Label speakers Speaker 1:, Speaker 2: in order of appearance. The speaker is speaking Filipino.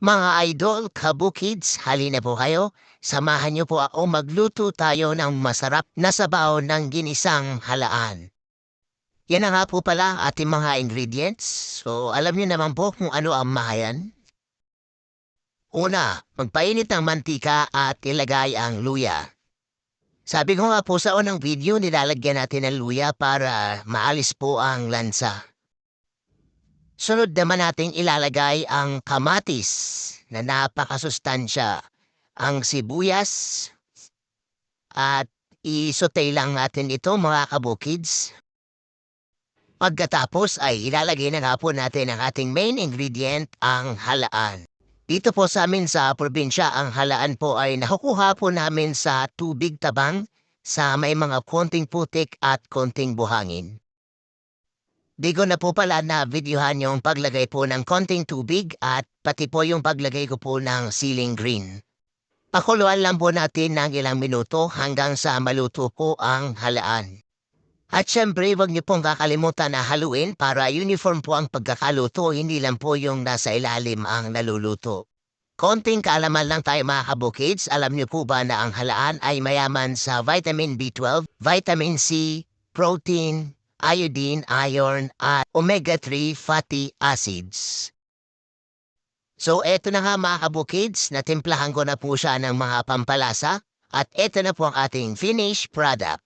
Speaker 1: Mga idol, kabukids, halina po kayo. Samahan niyo po ako magluto tayo ng masarap na sabaw ng ginisang halaan. Yan na nga po pala ating mga ingredients. So, alam niyo naman po kung ano ang mahayan. Una, magpainit ng mantika at ilagay ang luya. Sabi ko nga po sa unang video, nilalagyan natin ng luya para maalis po ang lansa. Sunod naman nating ilalagay ang kamatis na napakasustansya, ang sibuyas, at i-saute lang natin ito mga kabukids. Pagkatapos ay ilalagay na nga po natin ang ating main ingredient, ang halaan. Dito po sa amin sa probinsya, ang halaan po ay nakukuha po namin sa tubig tabang sa may mga konting putik at konting buhangin. Di ko na po pala na videohan yung paglagay po ng konting tubig at pati po yung paglagay ko po ng ceiling green. Pakuluan lang po natin ng ilang minuto hanggang sa maluto po ang halaan. At syempre, wag niyo pong kakalimutan na haluin para uniform po ang pagkakaluto, hindi lang po yung nasa ilalim ang naluluto. Konting kaalaman lang tayo mga kabukids, alam niyo po ba na ang halaan ay mayaman sa vitamin B12, vitamin C, protein, iodine, iron, at omega-3 fatty acids. So eto na nga mga kabukids, natimplahan ko na po siya ng mga pampalasa at eto na po ang ating finished product.